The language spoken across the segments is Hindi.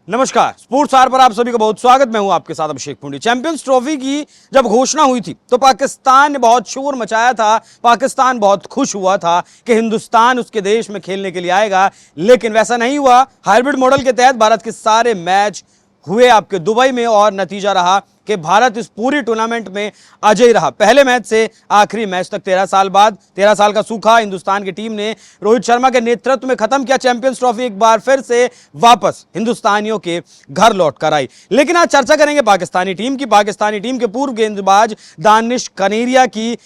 नमस्कार, स्पोर्ट्स आवर पर आप सभी का बहुत स्वागत। मैं हूं आपके साथ अभिषेक पुंडी। चैंपियंस ट्रॉफी की जब घोषणा हुई थी तो पाकिस्तान ने बहुत शोर मचाया था। पाकिस्तान बहुत खुश हुआ था कि हिंदुस्तान उसके देश में खेलने के लिए आएगा, लेकिन वैसा नहीं हुआ। हाइब्रिड मॉडल के तहत भारत के सारे मैच हुए आपके दुबई में और नतीजा रहा कि भारत इस पूरी टूर्नामेंट में अजय रहा। पहले मैच से आखिरी मैच तक 13 साल बाद, 13 साल का सूखा हिंदुस्तान की टीम ने रोहित शर्मा के नेतृत्व में खत्म किया। चैंपियंस ट्रॉफी एक बार फिर से वापस हिंदुस्तानियों के घर लौट कर आई। लेकिन आज चर्चा करेंगे पाकिस्तानी टीम की। पाकिस्तानी टीम के पूर्व गेंदबाज दानिश कनेरिया की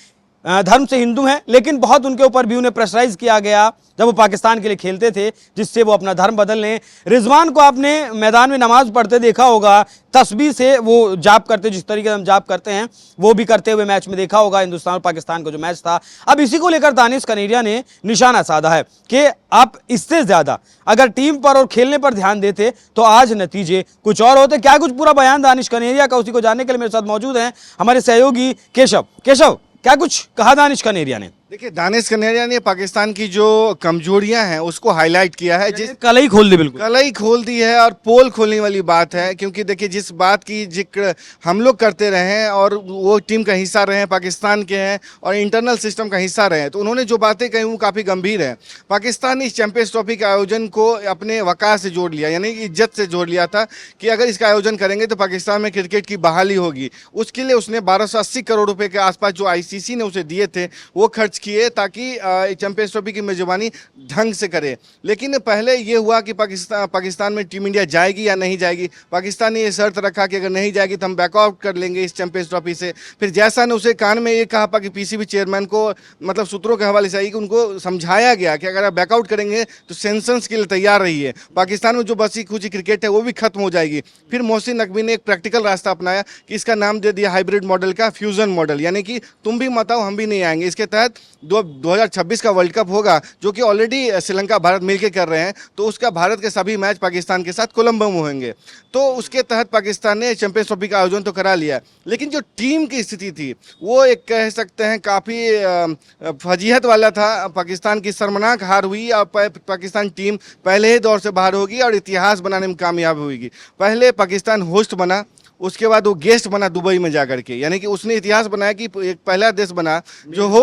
धर्म से हिंदू हैं, लेकिन बहुत उनके ऊपर भी उन्हें प्रेशराइज किया गया जब वो पाकिस्तान के लिए खेलते थे, जिससे वो अपना धर्म बदल लें। रिजवान को आपने मैदान में नमाज पढ़ते देखा होगा, तस्बीह से वो जाप करते, जिस तरीके से हम जाप करते हैं वो भी करते हुए मैच में देखा होगा, हिंदुस्तान और पाकिस्तान का जो मैच था। अब इसी को लेकर दानिश कनेरिया ने निशाना साधा है कि आप इससे ज्यादा अगर टीम पर और खेलने पर ध्यान देते तो आज नतीजे कुछ और होते। क्या कुछ पूरा बयान दानिश कनेरिया का, उसी को जानने के लिए मेरे साथ मौजूद हैं हमारे सहयोगी केशव। केशव, क्या कुछ कहा दानिश कनेरिया ने? देखिए, दानिश कनेरिया ने पाकिस्तान की जो कमजोरियां हैं उसको हाईलाइट किया है। जिस कल ही खोल दी, बिल्कुल कल ही खोल दी है और पोल खोलने वाली बात है, क्योंकि देखिए जिस बात की जिक्र हम लोग करते रहे हैं और वो टीम का हिस्सा रहे हैं, पाकिस्तान के हैं और इंटरनल सिस्टम का हिस्सा रहे हैं, तो उन्होंने जो बातें कही वो काफ़ी गंभीर है। पाकिस्तान ने इस चैंपियंस ट्रॉफी के आयोजन को अपने वक़ार से जोड़ लिया, यानी इज्जत से जोड़ लिया था कि अगर इसका आयोजन करेंगे तो पाकिस्तान में क्रिकेट की बहाली होगी। उसके लिए उसने 1280 करोड़ रुपये के आसपास जो ICC ने उसे दिए थे वो खर्च किए ताकि चैंपियंस ट्रॉफी की मेजबानी ढंग से करे। लेकिन पहले ये हुआ कि पाकिस्तान में टीम इंडिया जाएगी या नहीं जाएगी। पाकिस्तान ने ये शर्त रखा कि अगर नहीं जाएगी तो हम बैकआउट कर लेंगे इस चैंपियंस ट्रॉफी से। फिर जैसा ने उसे कान में ये कहा कि PCB चेयरमैन को, मतलब सूत्रों के हवाले से आई कि उनको समझाया गया कि अगर आप बैकआउट करेंगे तो सेंसन्स के लिए तैयार रहिए, पाकिस्तान में जो बसी खुची क्रिकेट है वो भी खत्म हो जाएगी। फिर मोहसिन नकवी ने एक प्रैक्टिकल रास्ता अपनाया कि इसका नाम दे दिया हाइब्रिड मॉडल का, फ्यूजन मॉडल, यानी कि तुम भी मत आओ हम भी नहीं आएंगे। इसके तहत 2026 का वर्ल्ड कप होगा, जो कि ऑलरेडी श्रीलंका भारत मिलकर कर रहे हैं, तो उसका भारत के सभी मैच पाकिस्तान के साथ कोलंबो में होंगे। तो उसके तहत पाकिस्तान ने चैंपियंस ट्रॉफी का आयोजन तो करा लिया, लेकिन जो टीम की स्थिति थी वो एक कह सकते हैं काफ़ी फजीहत वाला था। पाकिस्तान की शर्मनाक हार हुई और पाकिस्तान टीम पहले ही दौर से बाहर होगी और इतिहास बनाने में कामयाब होगी। पहले पाकिस्तान होस्ट बना, उसके बाद वो गेस्ट बना दुबई में जाकर के, यानी कि उसने इतिहास बनाया कि एक पहला देश बना जो हो,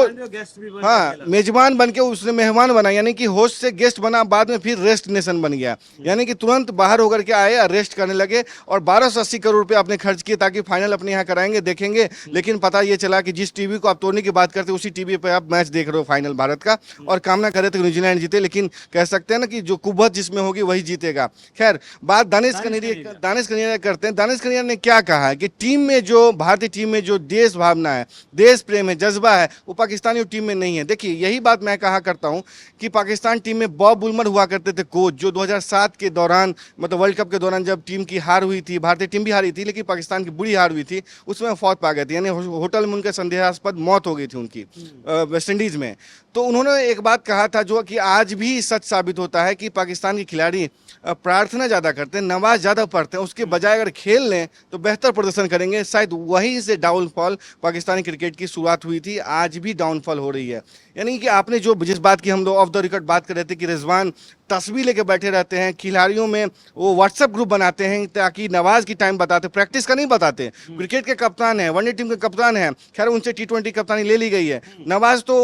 हाँ, मेजबान बन के उसने मेहमान बना, यानी कि होस्ट से गेस्ट बना, बाद में फिर रेस्ट नेशन बन गया, यानी कि तुरंत बाहर होकर के आए, रेस्ट करने लगे और 1280 करोड़ रुपए आपने खर्च किए ताकि फाइनल अपने यहाँ कराएंगे, देखेंगे। लेकिन पता ये चला कि जिस टीवी को आप तोड़ने की बात करते उसी टीवी पर आप मैच देख रहे हो फाइनल भारत का, और कामना करे तो न्यूजीलैंड जीते, लेकिन कह सकते हैं ना कि जो कुव्वत जिसमें होगी वही जीतेगा। खैर, बात दानिश कनेरिया करते हैं। दानिश कनेरिया ने क्या कहा है कि टीम में जो भारतीय टीम में जो देश भावना है, देश प्रेम है, जज्बा है, वो पाकिस्तानी टीम में नहीं है। देखिए, यही बात मैं कहा करता हूं कि पाकिस्तान टीम में बॉब बुलमर हुआ करते थे कोच, जो 2007 के दौरान, मतलब वर्ल्ड कप के दौरान जब टीम की हार हुई थी, भारतीय टीम भी हारी थी लेकिन पाकिस्तान की बुरी हार हुई थी, उसमें फौत पा गए थे, यानी होटल में उनके संदेहास्पद मौत हो गई थी उनकी वेस्ट इंडीज में। तो उन्होंने एक बात कहा था जो कि आज भी सच साबित होता है कि पाकिस्तान के खिलाड़ी प्रार्थना ज़्यादा करते हैं, नमाज ज़्यादा पढ़ते हैं, उसके बजाय अगर खेल लें तो बेहतर प्रदर्शन करेंगे। शायद वहीं से डाउनफॉल पाकिस्तानी क्रिकेट की शुरुआत हुई थी, आज भी डाउनफॉल हो रही है। यानी कि आपने जो जिस बात की हम लोग ऑफ द रिकॉर्ड बात कर रहे थे कि रिजवान तस्वीर लेके बैठे रहते हैं, खिलाड़ियों में वो व्हाट्सएप ग्रुप बनाते हैं ताकि नवाज की टाइम बताते, प्रैक्टिस का नहीं बताते। क्रिकेट के कप्तान है, वनडे टीम के कप्तान है, खैर उनसे T20 कप्तानी ले ली गई है। नवाज तो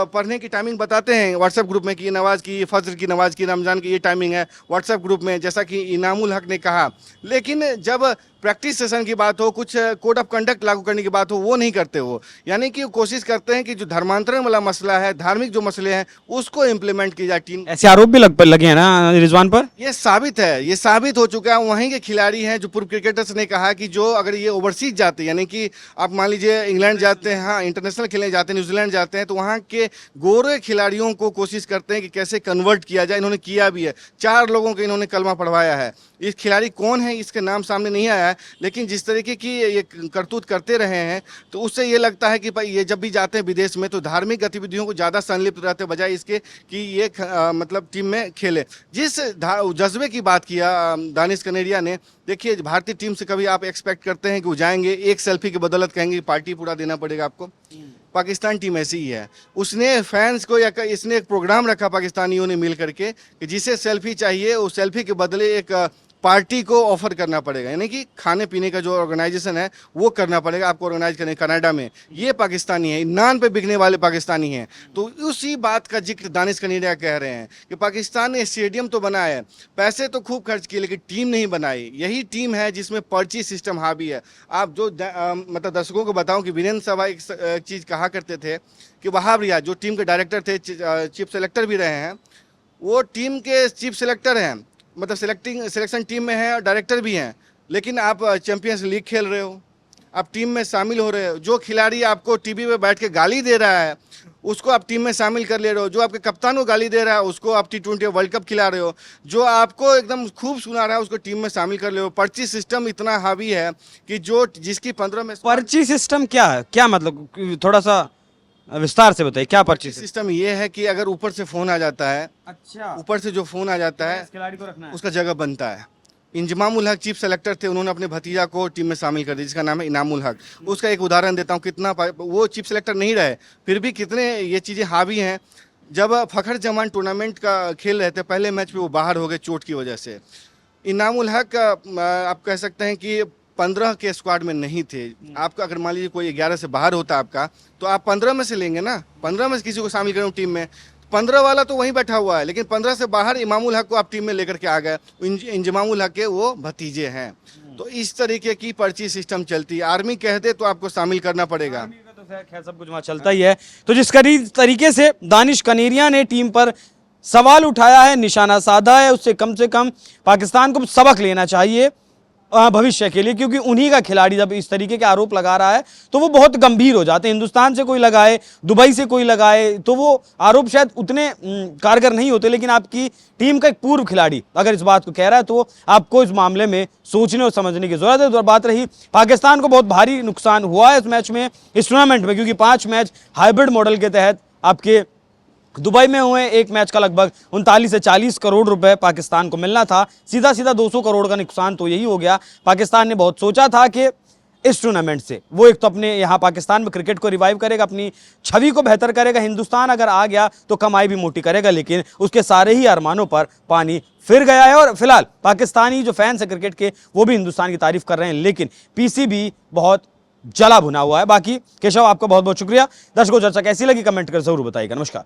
पढ़ने की टाइमिंग बताते हैं व्हाट्सएप ग्रुप में कि नवाज की फजर की, नमाज की, रमजान की ये टाइमिंग है व्हाट्सएप ग्रुप में, जैसा कि इनामुल हक ने कहा। लेकिन जब प्रैक्टिस सेशन की बात हो, कुछ कोड ऑफ कंडक्ट लागू करने की बात हो, वो नहीं करते हो। यानी कि कोशिश करते हैं कि जो धर्मांतरण वाला मसला है, धार्मिक जो मसले हैं, उसको इम्प्लीमेंट की जाए। टीम ऐसे आरोप भी लगे हैं ना रिजवान पर। ये साबित हो चुका है। वहीं के खिलाड़ी हैं जो पूर्व क्रिकेटर्स ने कहा कि जो अगर ये ओवरसीज जाते हैं, यानी कि आप मान लीजिए इंग्लैंड जाते हैं, हाँ, इंटरनेशनल खेलने जाते हैं, न्यूजीलैंड जाते हैं, तो वहाँ के गोरे खिलाड़ियों को कोशिश करते हैं कि कैसे कन्वर्ट किया जाए। इन्होंने किया भी है, 4 लोगों को इन्होंने कलमा पढ़वाया है। इस खिलाड़ी कौन है इसके नाम सामने नहीं आया है, लेकिन जिस तरीके की ये करतूत करते रहे हैं तो उससे ये लगता है कि भाई ये जब भी जाते हैं विदेश में तो धार्मिक गतिविधियों को ज़्यादा संलिप्त रहते बजाय इसके कि ये मतलब टीम में खेले। जिस जज्बे की बात किया दानिश कनेरिया ने, देखिए भारतीय टीम से कभी आप एक्सपेक्ट करते हैं कि वो जाएंगे एक सेल्फी की बदौलत कहेंगे पार्टी पूरा देना पड़ेगा आपको? पाकिस्तान टीम ऐसी ही है। उसने फैंस को या इसने एक प्रोग्राम रखा पाकिस्तानियों ने मिल करके कि जिसे सेल्फी चाहिए वो सेल्फी के बदले एक पार्टी को ऑफर करना पड़ेगा, यानी कि खाने पीने का जो ऑर्गेनाइजेशन है वो करना पड़ेगा आपको ऑर्गेनाइज करने। कनाडा में ये पाकिस्तानी है, नान पे बिकने वाले पाकिस्तानी हैं। तो उसी बात का जिक्र दानिश कनेरिया कह रहे हैं कि पाकिस्तान ने स्टेडियम तो बनाया है, पैसे तो खूब खर्च किए, लेकिन टीम नहीं बनाई। यही टीम है जिसमें पर्ची सिस्टम हावी है। आप जो मतलब दर्शकों को बताऊं कि वीरेंद्र सहवाग एक चीज़ कहा करते थे कि वहाब रियाज जो टीम के डायरेक्टर थे, चीफ सेलेक्टर भी रहे हैं, वो टीम के चीफ सेलेक्टर हैं, मतलब सिलेक्शन टीम में है और डायरेक्टर भी हैं। लेकिन आप चैंपियंस लीग खेल रहे हो, आप टीम में शामिल हो रहे हो, जो खिलाड़ी आपको टीवी पे बैठ के गाली दे रहा है उसको आप टीम में शामिल कर ले रहे हो, जो आपके कप्तान को गाली दे रहा है उसको आप T20 वर्ल्ड कप खिला रहे हो, जो आपको एकदम खूब सुना रहा है उसको टीम में शामिल कर ले हो। पर्ची सिस्टम इतना हावी है कि जो जिसकी 15 में पर्ची सिस्टम क्या है, क्या मतलब, थोड़ा सा विस्तार से बताइए क्या पर्ची सिस्टम ये है कि अगर ऊपर से फोन आ जाता है, अच्छा, ऊपर से जो फोन आ जाता है खिलाड़ी को रखना है, उसका जगह बनता है। इंजमामुल हक चीफ सेलेक्टर थे, उन्होंने अपने भतीजा को टीम में शामिल कर दिया जिसका नाम है इनामुल हक। उसका एक उदाहरण देता हूँ, कितना वो चीफ सेलेक्टर नहीं रहे फिर भी कितने ये चीज़ें हावी हैं। जब फखर जमान टूर्नामेंट का खेल रहे थे, पहले मैच पे वो बाहर हो गए चोट की वजह से। इनामुल हक आप कह सकते हैं कि 15 के स्क्वाड में नहीं थे। आपका अगर मान लीजिए कोई 11 से बाहर होता आपका, तो आप 15 में से लेंगे ना, 15 में से किसी को शामिल करें टीम में। 15 वाला तो वहीं बैठा हुआ है, लेकिन 15 से बाहर इमामुल हक को आप टीम में लेकर के आ गए। इंजमामुल हक के वो भतीजे हैं। तो इस तरीके की पर्ची सिस्टम चलती है। आर्मी कह दे तो आपको शामिल करना पड़ेगा। तो खैर सब कुछ वहाँ चलता ही है। तो जिस तरीके से दानिश कनेरिया ने टीम पर सवाल उठाया है, निशाना साधा है, उससे कम से कम पाकिस्तान को सबक लेना चाहिए भविष्य के लिए, क्योंकि उन्हीं का खिलाड़ी जब इस तरीके के आरोप लगा रहा है तो वो बहुत गंभीर हो जाते हैं। हिंदुस्तान से कोई लगाए, दुबई से कोई लगाए, तो वो आरोप शायद उतने कारगर नहीं होते, लेकिन आपकी टीम का एक पूर्व खिलाड़ी अगर इस बात को कह रहा है तो आपको इस मामले में सोचने और समझने की जरूरत है। तो बात रही, पाकिस्तान को बहुत भारी नुकसान हुआ है इस मैच में, इस टूर्नामेंट में, क्योंकि 5 मैच हाइब्रिड मॉडल के तहत आपके दुबई में हुए। एक मैच का लगभग 39 से 40 करोड़ रुपए पाकिस्तान को मिलना था, सीधा सीधा 200 करोड़ का नुकसान तो यही हो गया। पाकिस्तान ने बहुत सोचा था कि इस टूर्नामेंट से वो एक तो अपने यहाँ पाकिस्तान में क्रिकेट को रिवाइव करेगा, अपनी छवि को बेहतर करेगा, हिंदुस्तान अगर आ गया तो कमाई भी मोटी करेगा, लेकिन उसके सारे ही अरमानों पर पानी फिर गया है। और फिलहाल पाकिस्तानी जो फैंस है क्रिकेट के, वो भी हिंदुस्तान की तारीफ कर रहे हैं, लेकिन पीसीबी बहुत जला भुना हुआ है। बाकी केशव, आपका बहुत बहुत शुक्रिया। दर्शकों, चर्चा कैसी लगी कमेंट कर जरूर बताइएगा। नमस्कार।